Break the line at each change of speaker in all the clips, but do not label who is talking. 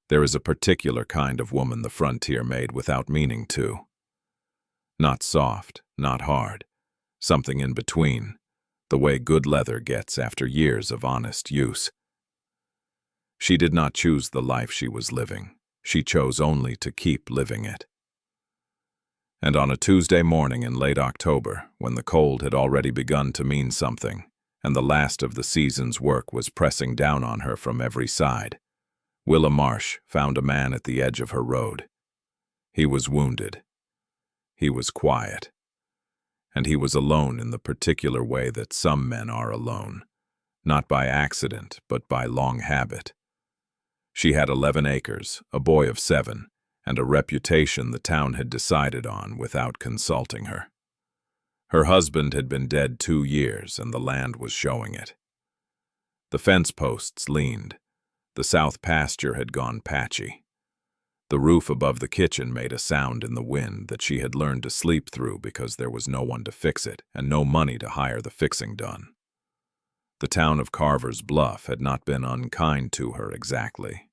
There is a particular kind of woman the frontier made without meaning to. Not soft, not hard, something in between, the way good leather gets after years of honest use. She did not choose the life she was living. She chose only to keep living it. And on a Tuesday morning in late October, when the cold had already begun to mean something, and the last of the season's work was pressing down on her from every side, Willa Marsh found a man at the edge of her road. He was wounded. He was quiet. And he was alone in the particular way that some men are alone, not by accident, but by long habit. She had 11 acres, a boy of 7, and a reputation the town had decided on without consulting her. Her husband had been dead 2 years, and the land was showing it. The fence posts leaned. The south pasture had gone patchy. The roof above the kitchen made a sound in the wind that she had learned to sleep through because there was no one to fix it and no money to hire the fixing done. The town of Carver's Bluff had not been unkind to her exactly.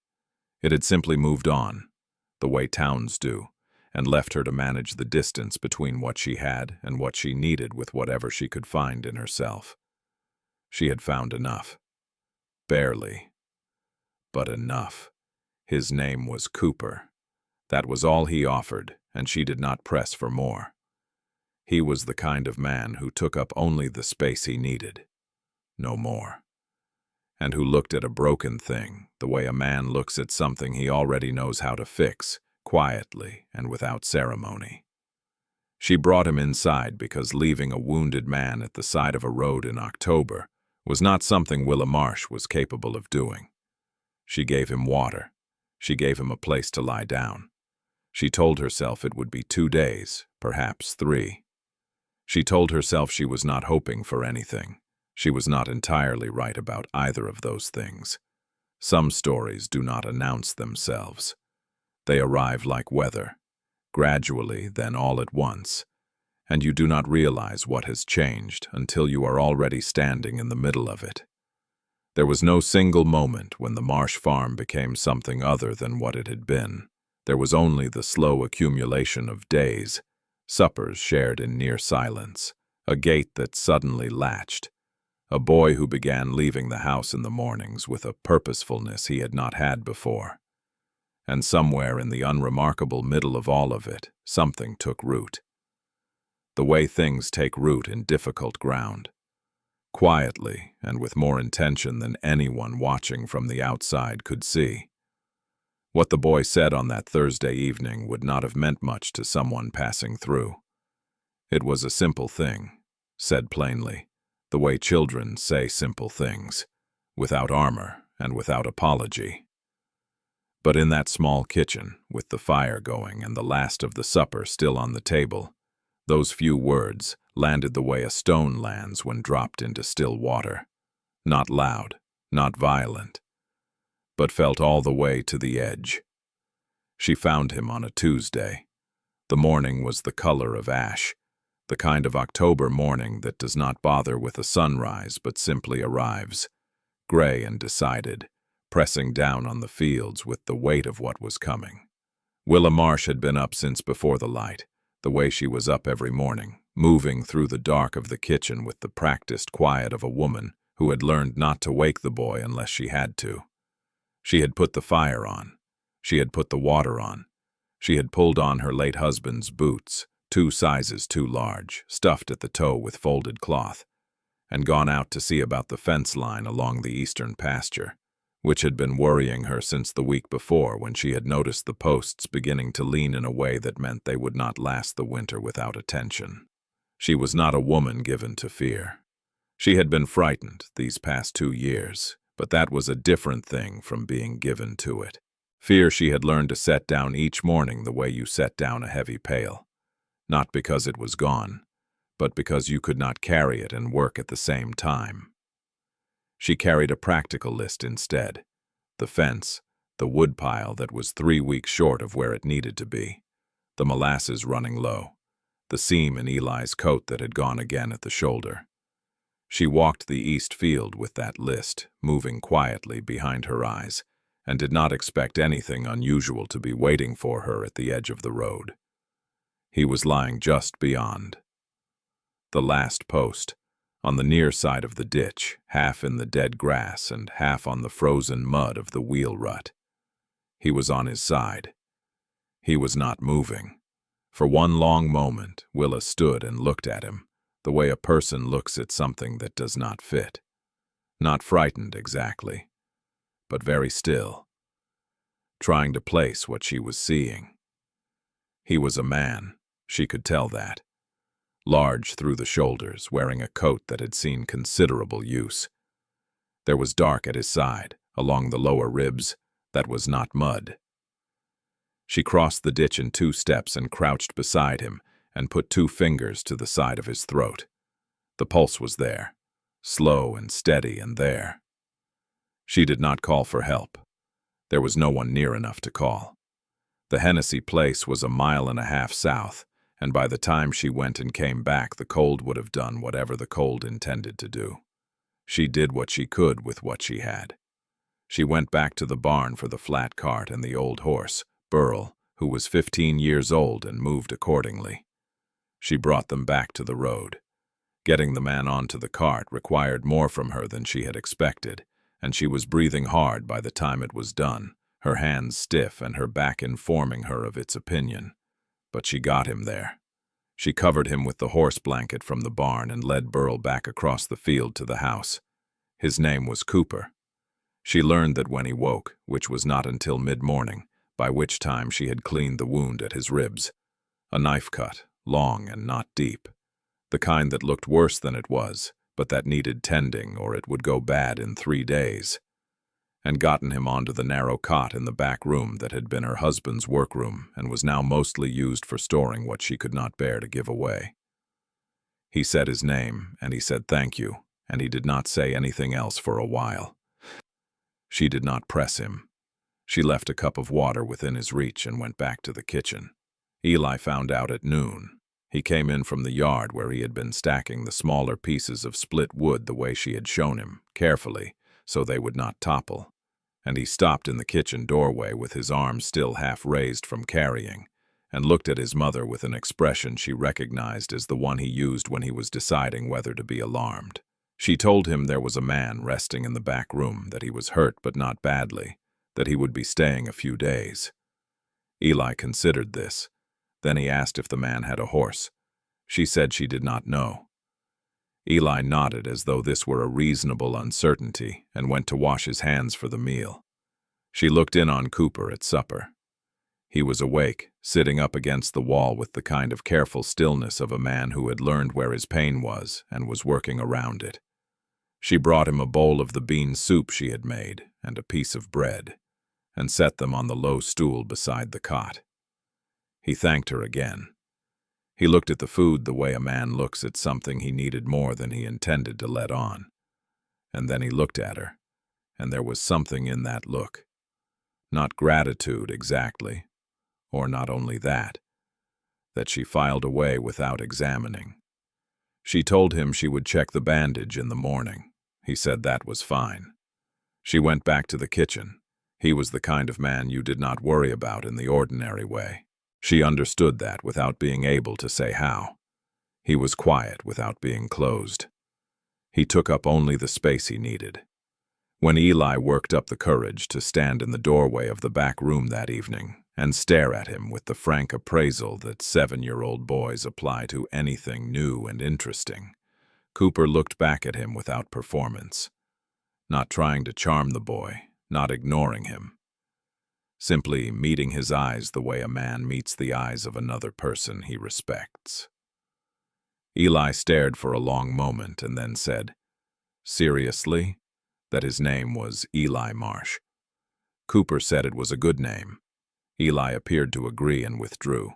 It had simply moved on, the way towns do, and left her to manage the distance between what she had and what she needed with whatever she could find in herself. She had found enough. Barely. But enough. His name was Cooper. That was all he offered, and she did not press for more. He was the kind of man who took up only the space he needed. No more. And who looked at a broken thing the way a man looks at something he already knows how to fix, quietly and without ceremony. She brought him inside because leaving a wounded man at the side of a road in October was not something Willa Marsh was capable of doing. She gave him water. She gave him a place to lie down. She told herself it would be 2 days, perhaps 3. She told herself she was not hoping for anything. She was not entirely right about either of those things. Some stories do not announce themselves. They arrive like weather, gradually, then all at once, and you do not realize what has changed until you are already standing in the middle of it. There was no single moment when the Marsh farm became something other than what it had been. There was only the slow accumulation of days, suppers shared in near silence, a gate that suddenly latched, a boy who began leaving the house in the mornings with a purposefulness he had not had before. And somewhere in the unremarkable middle of all of it, something took root. The way things take root in difficult ground. Quietly and with more intention than anyone watching from the outside could see. What the boy said on that Thursday evening would not have meant much to someone passing through. It was a simple thing, said plainly, the way children say simple things, without armor and without apology. But in that small kitchen, with the fire going and the last of the supper still on the table, those few words landed the way a stone lands when dropped into still water. Not loud, not violent, but felt all the way to the edge. She found him on a Tuesday. The morning was the color of ash, the kind of October morning that does not bother with a sunrise but simply arrives, gray and decided, pressing down on the fields with the weight of what was coming. Willa Marsh had been up since before the light, the way she was up every morning, moving through the dark of the kitchen with the practiced quiet of a woman who had learned not to wake the boy unless she had to. She had put the fire on. She had put the water on. She had pulled on her late husband's boots, 2 sizes too large, stuffed at the toe with folded cloth, and gone out to see about the fence line along the eastern pasture, which had been worrying her since the week before when she had noticed the posts beginning to lean in a way that meant they would not last the winter without attention. She was not a woman given to fear. She had been frightened these past 2 years, but that was a different thing from being given to it. Fear she had learned to set down each morning the way you set down a heavy pail, not because it was gone, but because you could not carry it and work at the same time. She carried a practical list instead, the fence, the woodpile that was 3 weeks short of where it needed to be, the molasses running low, the seam in Eli's coat that had gone again at the shoulder. She walked the east field with that list, moving quietly behind her eyes, and did not expect anything unusual to be waiting for her at the edge of the road. He was lying just beyond the last post, on the near side of the ditch, half in the dead grass and half on the frozen mud of the wheel rut. He was on his side. He was not moving. For one long moment, Willa stood and looked at him, the way a person looks at something that does not fit. Not frightened exactly, but very still, trying to place what she was seeing. He was a man, she could tell that. Large through the shoulders, wearing a coat that had seen considerable use. There was dark at his side, along the lower ribs, that was not mud. She crossed the ditch in 2 steps and crouched beside him and put 2 fingers to the side of his throat. The pulse was there, slow and steady and there. She did not call for help. There was no one near enough to call. The Hennessy place was 1.5 miles south, and by the time she went and came back, the cold would have done whatever the cold intended to do. She did what she could with what she had. She went back to the barn for the flat cart and the old horse, Burl, who was 15 years old, and moved accordingly. She brought them back to the road. Getting the man onto the cart required more from her than she had expected, and she was breathing hard by the time it was done, her hands stiff and her back informing her of its opinion. But she got him there. She covered him with the horse blanket from the barn and led Burl back across the field to the house. His name was Cooper. She learned that when he woke, which was not until mid-morning, by which time she had cleaned the wound at his ribs. A knife cut, long and not deep. The kind that looked worse than it was, but that needed tending or it would go bad in 3 days. And gotten him onto the narrow cot in the back room that had been her husband's workroom and was now mostly used for storing what she could not bear to give away. He said his name, and he said thank you, and he did not say anything else for a while. She did not press him. She left a cup of water within his reach and went back to the kitchen. Eli found out at noon. He came in from the yard where he had been stacking the smaller pieces of split wood the way she had shown him, carefully, so they would not topple. And he stopped in the kitchen doorway with his arms still half raised from carrying, and looked at his mother with an expression she recognized as the one he used when he was deciding whether to be alarmed. She told him there was a man resting in the back room, that he was hurt but not badly, that he would be staying a few days. Eli considered this. Then he asked if the man had a horse. She said she did not know. Eli nodded as though this were a reasonable uncertainty and went to wash his hands for the meal. She looked in on Cooper at supper. He was awake, sitting up against the wall with the kind of careful stillness of a man who had learned where his pain was and was working around it. She brought him a bowl of the bean soup she had made and a piece of bread, and set them on the low stool beside the cot. He thanked her again. He looked at the food the way a man looks at something he needed more than he intended to let on. And then he looked at her, and there was something in that look. Not gratitude exactly, or not only that she filed away without examining. She told him she would check the bandage in the morning. He said that was fine. She went back to the kitchen. He was the kind of man you did not worry about in the ordinary way. She understood that without being able to say how. He was quiet without being closed. He took up only the space he needed. When Eli worked up the courage to stand in the doorway of the back room that evening and stare at him with the frank appraisal that 7-year-old boys apply to anything new and interesting, Cooper looked back at him without performance, not trying to charm the boy, not ignoring him. Simply meeting his eyes the way a man meets the eyes of another person he respects. Eli stared for a long moment and then said, seriously, that his name was Eli Marsh. Cooper said it was a good name. Eli appeared to agree and withdrew.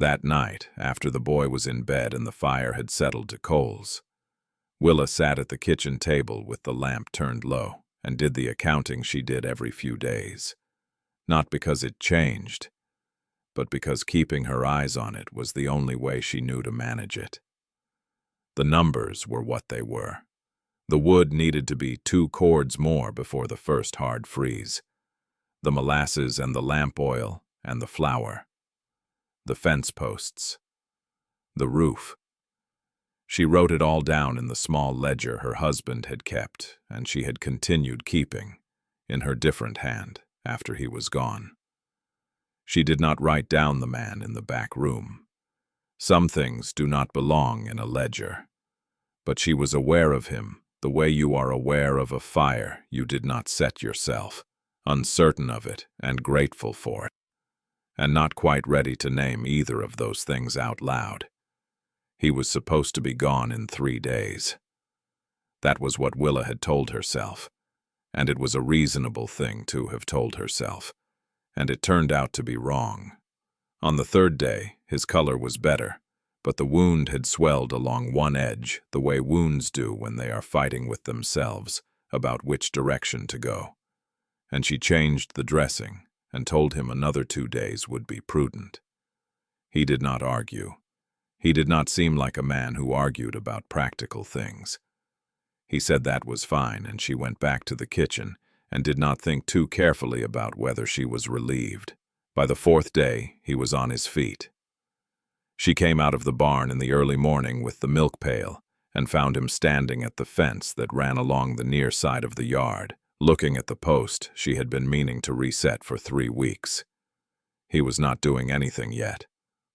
That night, after the boy was in bed and the fire had settled to coals, Willa sat at the kitchen table with the lamp turned low and did the accounting she did every few days. Not because it changed, but because keeping her eyes on it was the only way she knew to manage it. The numbers were what they were. The wood needed to be 2 cords more before the first hard freeze. The molasses and the lamp oil and the flour. The fence posts. The roof. She wrote it all down in the small ledger her husband had kept, and she had continued keeping, in her different hand, after he was gone. She did not write down the man in the back room. Some things do not belong in a ledger. But she was aware of him, the way you are aware of a fire you did not set yourself, uncertain of it and grateful for it, and not quite ready to name either of those things out loud. He was supposed to be gone in 3 days. That was what Willa had told herself, and it was a reasonable thing to have told herself, and it turned out to be wrong. On the 3rd day, his color was better, but the wound had swelled along one edge, the way wounds do when they are fighting with themselves about which direction to go. And she changed the dressing and told him another 2 days would be prudent. He did not argue. He did not seem like a man who argued about practical things. He said that was fine, and she went back to the kitchen and did not think too carefully about whether she was relieved. By the 4th day, he was on his feet. She came out of the barn in the early morning with the milk pail and found him standing at the fence that ran along the near side of the yard, looking at the post she had been meaning to reset for 3 weeks. He was not doing anything yet,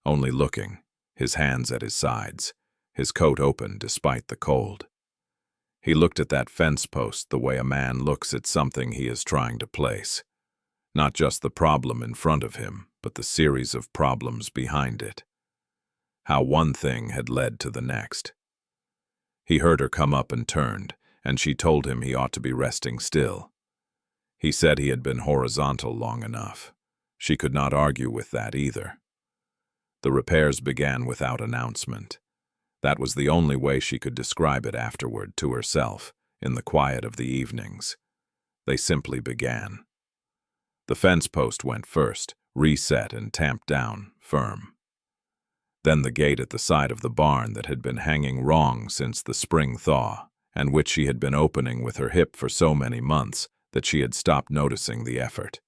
only looking, his hands at his sides, his coat open despite the cold. He looked at that fence post the way a man looks at something he is trying to place. Not just the problem in front of him, but the series of problems behind it. How one thing had led to the next. He heard her come up and turned, and she told him he ought to be resting still. He said he had been horizontal long enough. She could not argue with that either. The repairs began without announcement. That was the only way she could describe it afterward to herself, in the quiet of the evenings. They simply began. The fence post went first, reset and tamped down, firm. Then the gate at the side of the barn that had been hanging wrong since the spring thaw, and which she had been opening with her hip for so many months that she had stopped noticing the effort.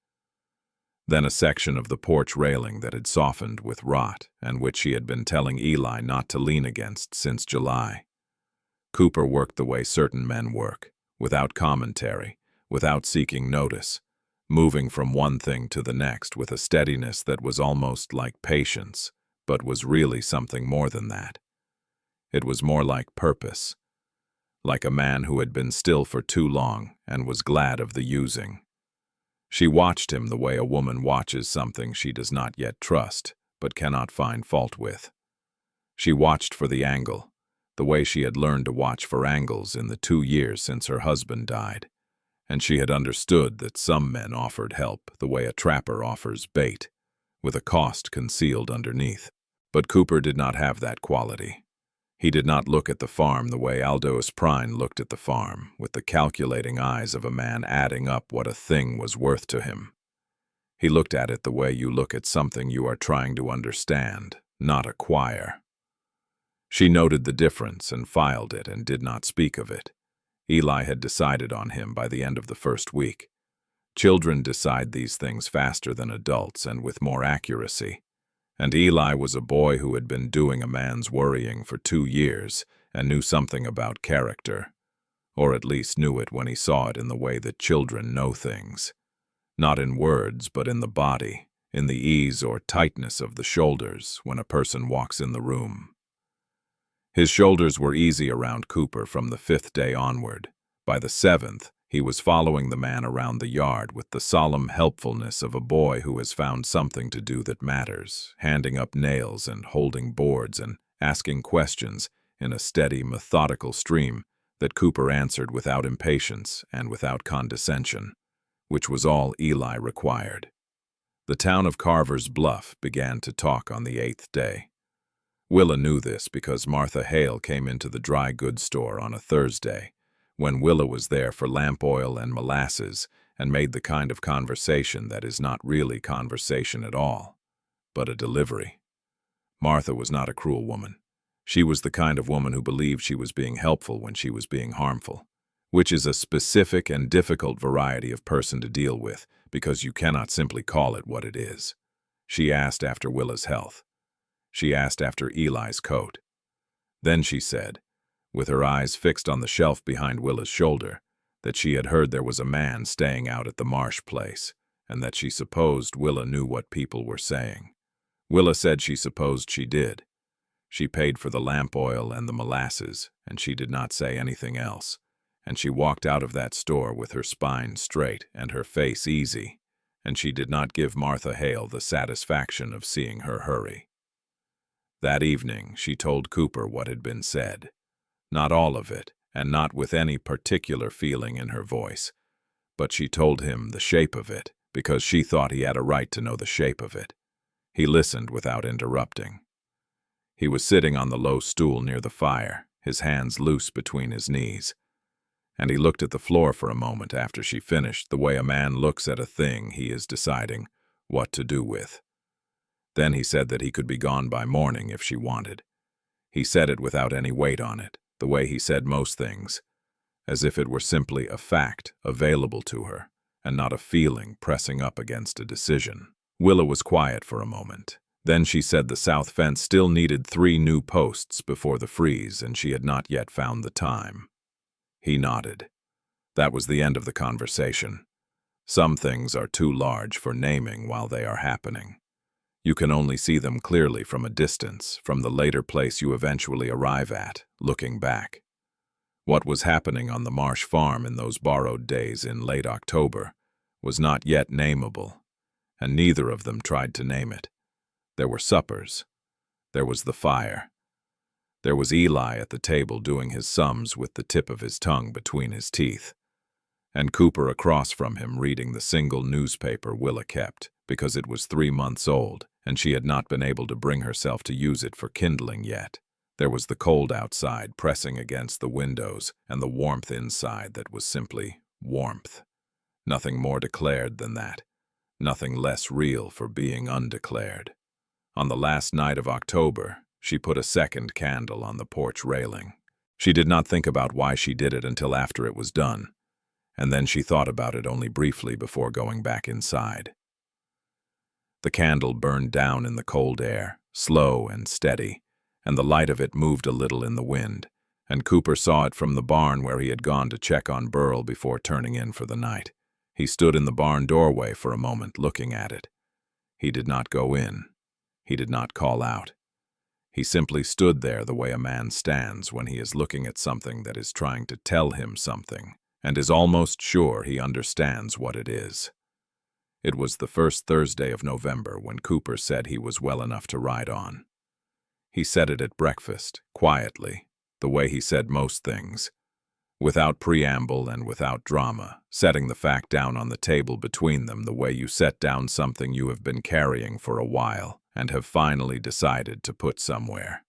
Then a section of the porch railing that had softened with rot and which she had been telling Eli not to lean against since July. Cooper worked the way certain men work, without commentary, without seeking notice, moving from one thing to the next with a steadiness that was almost like patience, but was really something more than that. It was more like purpose, like a man who had been still for too long and was glad of the using. She watched him the way a woman watches something she does not yet trust, but cannot find fault with. She watched for the angle, the way she had learned to watch for angles in the 2 years since her husband died, and she had understood that some men offered help the way a trapper offers bait, with a cost concealed underneath. But Cooper did not have that quality. He did not look at the farm the way Aldous Prine looked at the farm, with the calculating eyes of a man adding up what a thing was worth to him. He looked at it the way you look at something you are trying to understand, not acquire. She noted the difference and filed it and did not speak of it. Eli had decided on him by the end of the 1st week. Children decide these things faster than adults and with more accuracy. And Eli was a boy who had been doing a man's worrying for 2 years and knew something about character, or at least knew it when he saw it in the way that children know things. Not in words, but in the body, in the ease or tightness of the shoulders when a person walks in the room. His shoulders were easy around Cooper from the 5th day onward. By the 7th, he was following the man around the yard with the solemn helpfulness of a boy who has found something to do that matters, handing up nails and holding boards and asking questions in a steady, methodical stream that Cooper answered without impatience and without condescension, which was all Eli required. The town of Carver's Bluff began to talk on the 8th day. Willa knew this because Martha Hale came into the dry goods store on a Thursday, when Willa was there for lamp oil and molasses, and made the kind of conversation that is not really conversation at all, but a delivery. Martha was not a cruel woman. She was the kind of woman who believed she was being helpful when she was being harmful. which is a specific and difficult variety of person to deal with because you cannot simply call it what it is. She asked after Willa's health. She asked after Eli's coat. Then she said, with her eyes fixed on the shelf behind Willa's shoulder, that she had heard there was a man staying out at the Marsh place, and that she supposed Willa knew what people were saying. Willa said she supposed she did. She paid for the lamp oil and the molasses, and she did not say anything else, and she walked out of that store with her spine straight and her face easy, and she did not give Martha Hale the satisfaction of seeing her hurry. That evening she told Cooper what had been said. Not all of it, and not with any particular feeling in her voice, but she told him the shape of it, because she thought he had a right to know the shape of it. He listened without interrupting. He was sitting on the low stool near the fire, his hands loose between his knees, and he looked at the floor for a moment after she finished, the way a man looks at a thing he is deciding what to do with. Then he said that he could be gone by morning if she wanted. He said it without any weight on it, the way he said most things, as if it were simply a fact available to her, and not a feeling pressing up against a decision. Willa was quiet for a moment. Then she said the south fence still needed 3 new posts before the freeze, and she had not yet found the time. He nodded. That was the end of the conversation. Some things are too large for naming while they are happening. You can only see them clearly from a distance, from the later place you eventually arrive at, looking back. What was happening on the Marsh farm in those borrowed days in late October was not yet nameable, and neither of them tried to name it. There were suppers. There was the fire. There was Eli at the table doing his sums with the tip of his tongue between his teeth, and Cooper across from him reading the single newspaper Willa kept, because it was 3 months old, and she had not been able to bring herself to use it for kindling yet. There was the cold outside pressing against the windows, and the warmth inside that was simply warmth. Nothing more declared than that. Nothing less real for being undeclared. On the last night of October, she put a second candle on the porch railing. She did not think about why she did it until after it was done, and then she thought about it only briefly before going back inside. The candle burned down in the cold air, slow and steady, and the light of it moved a little in the wind, and Cooper saw it from the barn where he had gone to check on Burl before turning in for the night. He stood in the barn doorway for a moment looking at it. He did not go in. He did not call out. He simply stood there the way a man stands when he is looking at something that is trying to tell him something, and is almost sure he understands what it is. It was the first Thursday of November when Cooper said he was well enough to ride on. He said it at breakfast, quietly, the way he said most things, without preamble and without drama, setting the fact down on the table between them the way you set down something you have been carrying for a while and have finally decided to put somewhere.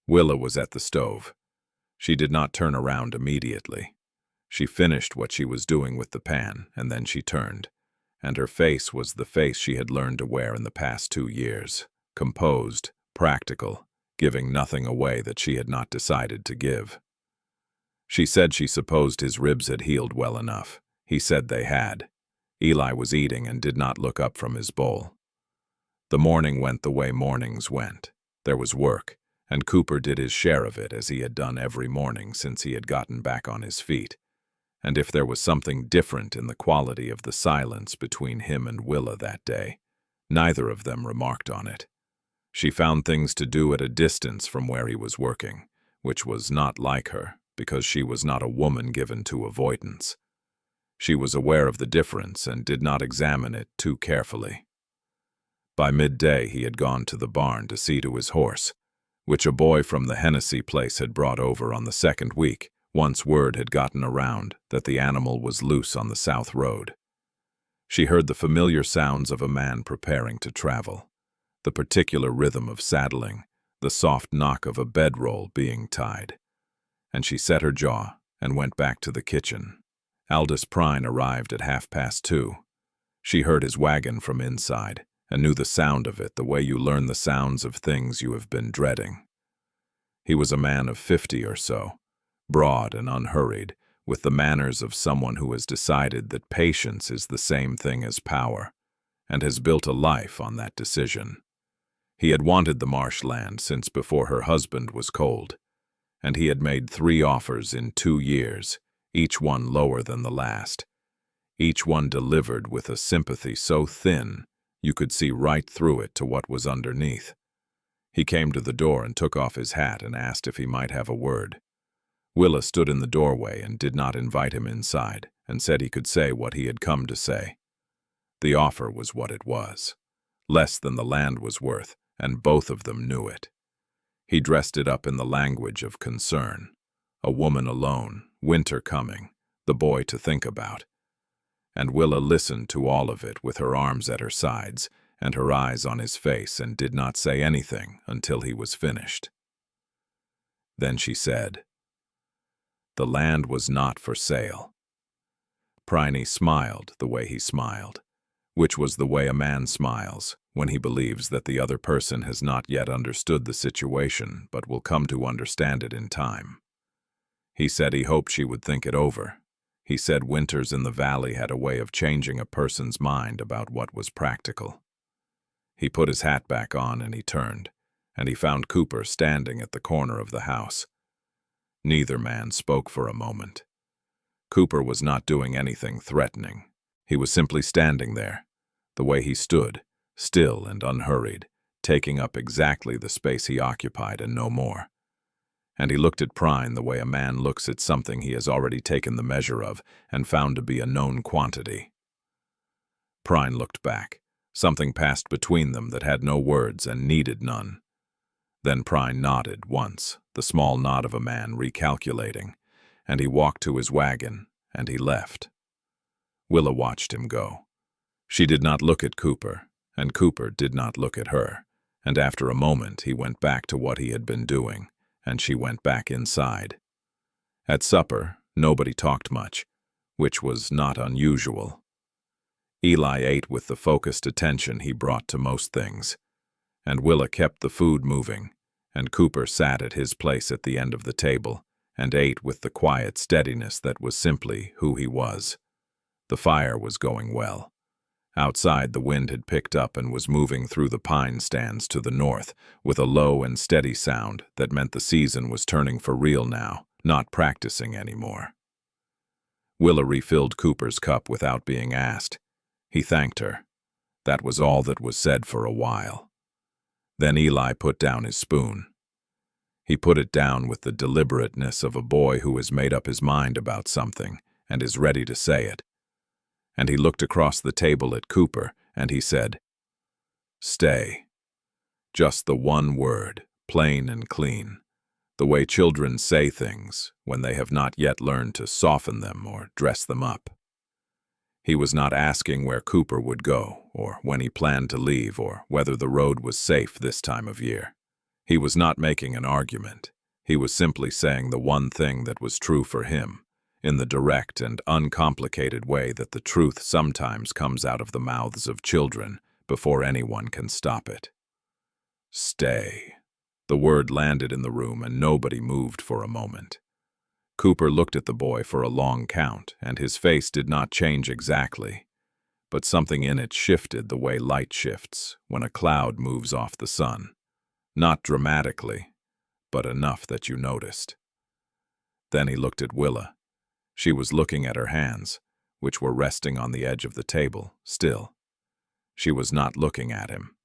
Willa was at the stove. She did not turn around immediately. She finished what she was doing with the pan, and then she turned, and her face was the face she had learned to wear in the past 2 years, composed, practical, giving nothing away that she had not decided to give. She said she supposed his ribs had healed well enough. He said they had. Eli was eating and did not look up from his bowl. The morning went the way mornings went. There was work, and Cooper did his share of it as he had done every morning since he had gotten back on his feet. And if there was something different in the quality of the silence between him and Willa that day, neither of them remarked on it. She found things to do at a distance from where he was working, which was not like her, because she was not a woman given to avoidance. She was aware of the difference and did not examine it too carefully. By midday he had gone to the barn to see to his horse, which a boy from the Hennessy place had brought over on the 2nd week, once word had gotten around that the animal was loose on the South Road. She heard the familiar sounds of a man preparing to travel, the particular rhythm of saddling, the soft knock of a bedroll being tied, and she set her jaw and went back to the kitchen. Aldous Prine arrived at 2:30. She heard his wagon from inside and knew the sound of it the way you learn the sounds of things you have been dreading. He was a man of 50 or so, broad and unhurried, with the manners of someone who has decided that patience is the same thing as power, and has built a life on that decision. He had wanted the marshland since before her husband was cold, and he had made 3 offers in 2 years, each one lower than the last. Each one delivered with a sympathy so thin you could see right through it to what was underneath. He came to the door and took off his hat and asked if he might have a word. Willa stood in the doorway and did not invite him inside, and said he could say what he had come to say. The offer was what it was, less than the land was worth, and both of them knew it. He dressed it up in the language of concern. A woman alone, winter coming, the boy to think about. And Willa listened to all of it with her arms at her sides and her eyes on his face, and did not say anything until he was finished. Then she said, "The land was not for sale." Phryne smiled the way he smiled, which was the way a man smiles when he believes that the other person has not yet understood the situation but will come to understand it in time. He said he hoped she would think it over. He said winters in the valley had a way of changing a person's mind about what was practical. He put his hat back on and he turned, and he found Cooper standing at the corner of the house. Neither man spoke for a moment. Cooper was not doing anything threatening. He was simply standing there, the way he stood, still and unhurried, taking up exactly the space he occupied and no more. And he looked at Phryne the way a man looks at something he has already taken the measure of and found to be a known quantity. Phryne looked back. Something passed between them that had no words and needed none. Then Phryne nodded once, the small nod of a man recalculating, and he walked to his wagon, and he left. Willa watched him go. She did not look at Cooper, and Cooper did not look at her, and after a moment he went back to what he had been doing, and she went back inside. At supper, nobody talked much, which was not unusual. Eli ate with the focused attention he brought to most things, and Willa kept the food moving, and Cooper sat at his place at the end of the table and ate with the quiet steadiness that was simply who he was. The fire was going well. Outside, the wind had picked up and was moving through the pine stands to the north with a low and steady sound that meant the season was turning for real now, not practicing anymore. Willa refilled Cooper's cup without being asked. He thanked her. That was all that was said for a while. Then Eli put down his spoon. He put it down with the deliberateness of a boy who has made up his mind about something and is ready to say it. And he looked across the table at Cooper, and he said, "Stay." Just the one word, plain and clean, the way children say things when they have not yet learned to soften them or dress them up. He was not asking where Cooper would go, or when he planned to leave, or whether the road was safe this time of year. He was not making an argument. He was simply saying the one thing that was true for him, in the direct and uncomplicated way that the truth sometimes comes out of the mouths of children before anyone can stop it. Stay. The word landed in the room and nobody moved for a moment. Cooper looked at the boy for a long count, and his face did not change exactly, but something in it shifted the way light shifts when a cloud moves off the sun. Not dramatically, but enough that you noticed. Then he looked at Willa. She was looking at her hands, which were resting on the edge of the table, still. She was not looking at him,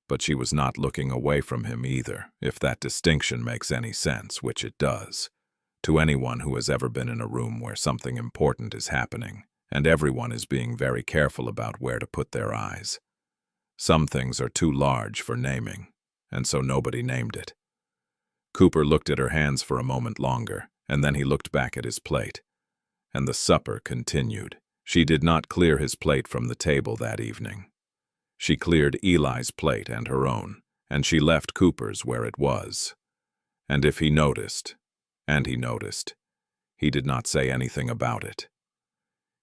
but she was not looking away from him either, if that distinction makes any sense, which it does. To anyone who has ever been in a room where something important is happening, and everyone is being very careful about where to put their eyes. Some things are too large for naming, and so nobody named it. Cooper looked at her hands for a moment longer, and then he looked back at his plate. And the supper continued. She did not clear his plate from the table that evening. She cleared Eli's plate and her own, and she left Cooper's where it was. And if he noticed, and he noticed, he did not say anything about it.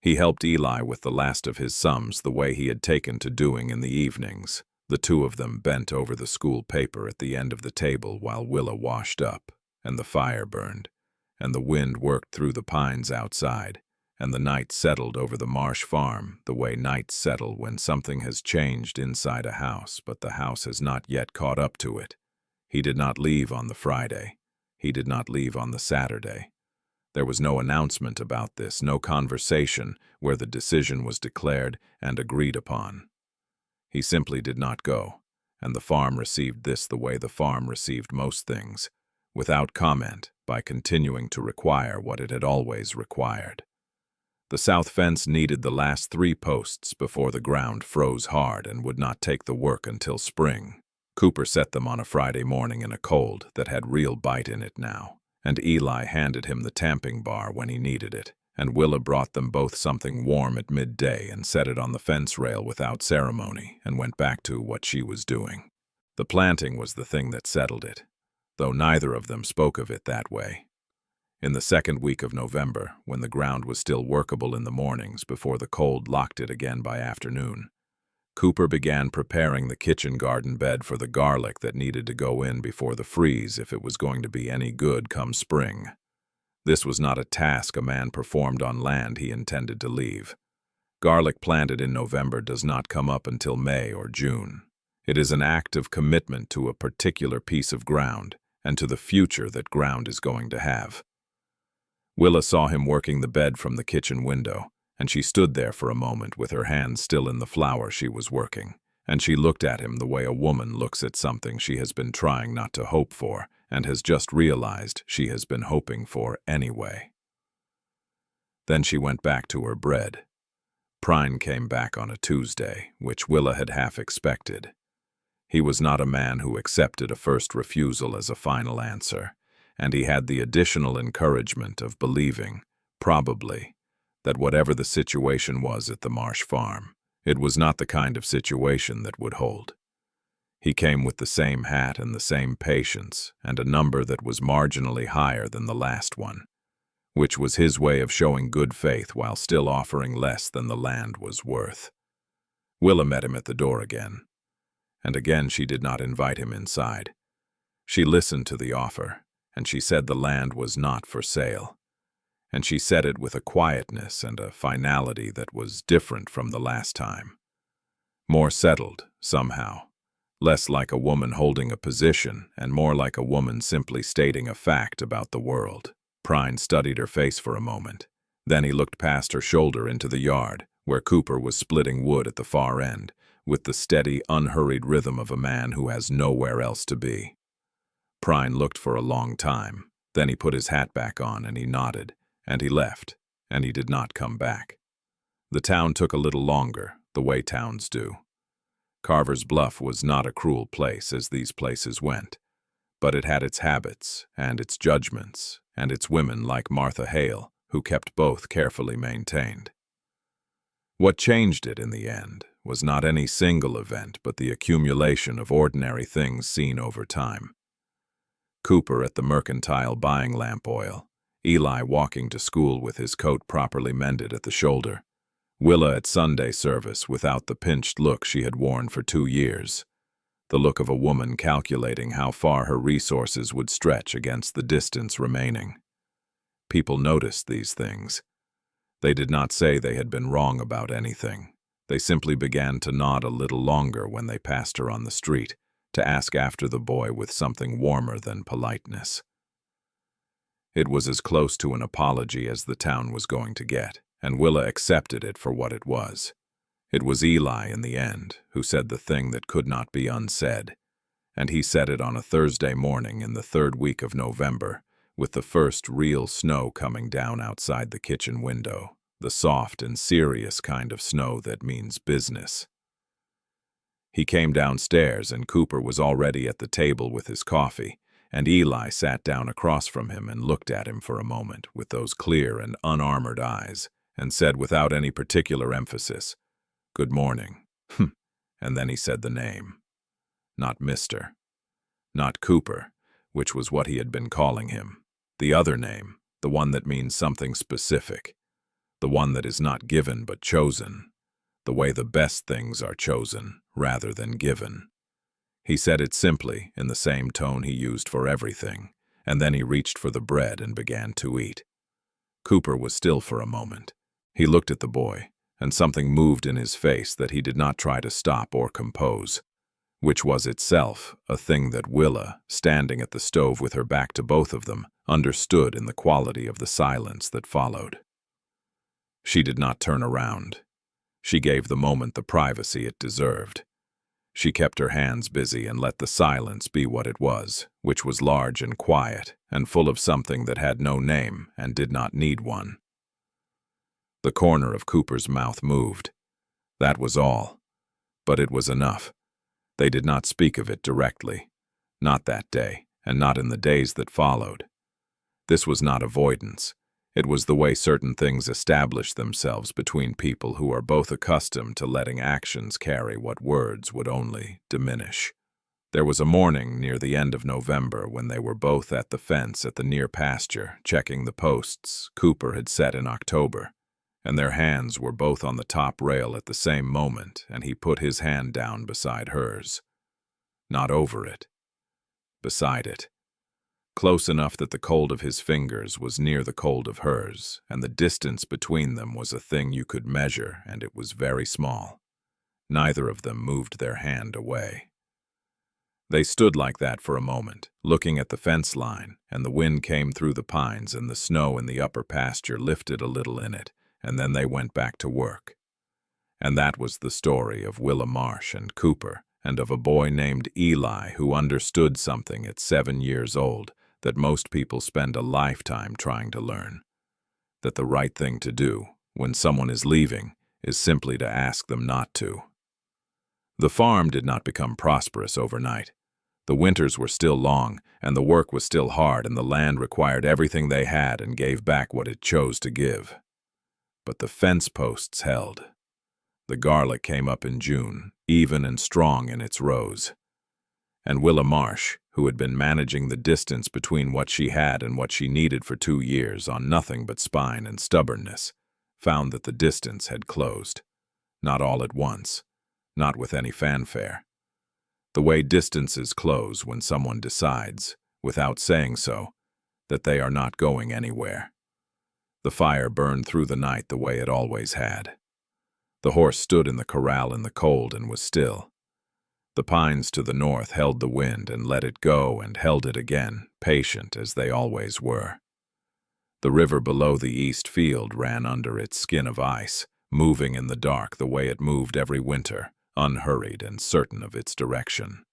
He helped Eli with the last of his sums the way he had taken to doing in the evenings. The two of them bent over the school paper at the end of the table while Willa washed up, and the fire burned, and the wind worked through the pines outside, and the night settled over the Marsh farm the way nights settle when something has changed inside a house, but the house has not yet caught up to it. He did not leave on the Friday. He did not leave on the Saturday. There was no announcement about this, no conversation where the decision was declared and agreed upon. He simply did not go, and the farm received this the way the farm received most things, without comment, by continuing to require what it had always required. The south fence needed the last 3 posts before the ground froze hard and would not take the work until spring. Cooper set them on a Friday morning in a cold that had real bite in it now, and Eli handed him the tamping bar when he needed it, and Willa brought them both something warm at midday and set it on the fence rail without ceremony and went back to what she was doing. The planting was the thing that settled it, though neither of them spoke of it that way. In the second week of November, when the ground was still workable in the mornings before the cold locked it again by afternoon, Cooper began preparing the kitchen garden bed for the garlic that needed to go in before the freeze if it was going to be any good come spring. This was not a task a man performed on land he intended to leave. Garlic planted in November does not come up until May or June. It is an act of commitment to a particular piece of ground and to the future that ground is going to have. Willa saw him working the bed from the kitchen window, and she stood there for a moment with her hands still in the flour she was working, and she looked at him the way a woman looks at something she has been trying not to hope for and has just realized she has been hoping for anyway. Then she went back to her bread. Prine came back on a Tuesday, which Willa had half expected. He was not a man who accepted a first refusal as a final answer, and he had the additional encouragement of believing, probably, that whatever the situation was at the Marsh farm, it was not the kind of situation that would hold. He came with the same hat and the same patience, and a number that was marginally higher than the last one, which was his way of showing good faith while still offering less than the land was worth. Willa met him at the door again, and again she did not invite him inside. She listened to the offer, and she said the land was not for sale. And she said it with a quietness and a finality that was different from the last time. More settled, somehow. Less like a woman holding a position and more like a woman simply stating a fact about the world. Prine studied her face for a moment. Then he looked past her shoulder into the yard, where Cooper was splitting wood at the far end, with the steady, unhurried rhythm of a man who has nowhere else to be. Prine looked for a long time. Then he put his hat back on and he nodded. And he left, and he did not come back. The town took a little longer, the way towns do. Carver's Bluff was not a cruel place as these places went, but it had its habits, and its judgments, and its women like Martha Hale, who kept both carefully maintained. What changed it in the end was not any single event, but the accumulation of ordinary things seen over time. Cooper at the mercantile buying lamp oil, Eli walking to school with his coat properly mended at the shoulder, Willa at Sunday service without the pinched look she had worn for 2 years, the look of a woman calculating how far her resources would stretch against the distance remaining. People noticed these things. They did not say they had been wrong about anything. They simply began to nod a little longer when they passed her on the street, to ask after the boy with something warmer than politeness. It was as close to an apology as the town was going to get, and Willa accepted it for what it was. It was Eli, in the end, who said the thing that could not be unsaid, and he said it on a Thursday morning in the 3rd week of November, with the first real snow coming down outside the kitchen window, the soft and serious kind of snow that means business. He came downstairs, and Cooper was already at the table with his coffee, and Eli sat down across from him and looked at him for a moment with those clear and unarmored eyes, and said without any particular emphasis, "Good morning." And then he said the name. Not Mr. Not Cooper, which was what he had been calling him. The other name, the one that means something specific. The one that is not given but chosen. The way the best things are chosen rather than given. He said it simply, in the same tone he used for everything, and then he reached for the bread and began to eat. Cooper was still for a moment. He looked at the boy, and something moved in his face that he did not try to stop or compose, which was itself a thing that Willa, standing at the stove with her back to both of them, understood in the quality of the silence that followed. She did not turn around. She gave the moment the privacy it deserved. She kept her hands busy and let the silence be what it was, which was large and quiet, and full of something that had no name and did not need one. The corner of Cooper's mouth moved. That was all. But it was enough. They did not speak of it directly. Not that day, and not in the days that followed. This was not avoidance. It was the way certain things establish themselves between people who are both accustomed to letting actions carry what words would only diminish. There was a morning near the end of November when they were both at the fence at the near pasture, checking the posts Cooper had set in October, and their hands were both on the top rail at the same moment, and he put his hand down beside hers. Not over it. Beside it. Close enough that the cold of his fingers was near the cold of hers, and the distance between them was a thing you could measure, and it was very small. Neither of them moved their hand away. They stood like that for a moment, looking at the fence line, and the wind came through the pines and the snow in the upper pasture lifted a little in it, and then they went back to work. And that was the story of Willa Marsh and Cooper, and of a boy named Eli who understood something at 7 years old that most people spend a lifetime trying to learn. That the right thing to do, when someone is leaving, is simply to ask them not to. The farm did not become prosperous overnight. The winters were still long, and the work was still hard, and the land required everything they had and gave back what it chose to give. But the fence posts held. The garlic came up in June, even and strong in its rows. And Willa Marsh, who had been managing the distance between what she had and what she needed for 2 years on nothing but spine and stubbornness, found that the distance had closed. Not all at once, not with any fanfare. The way distances close when someone decides, without saying so, that they are not going anywhere. The fire burned through the night the way it always had. The horse stood in the corral in the cold and was still. The pines to the north held the wind and let it go and held it again, patient as they always were. The river below the east field ran under its skin of ice, moving in the dark the way it moved every winter, unhurried and certain of its direction.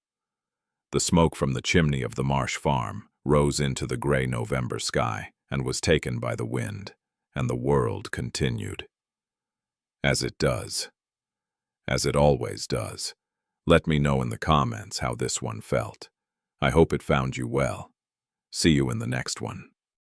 The smoke from the chimney of the Marsh farm rose into the gray November sky and was taken by the wind, and the world continued. As it does. As it always does. Let me know in the comments how this one felt. I hope it found you well. See you in the next one.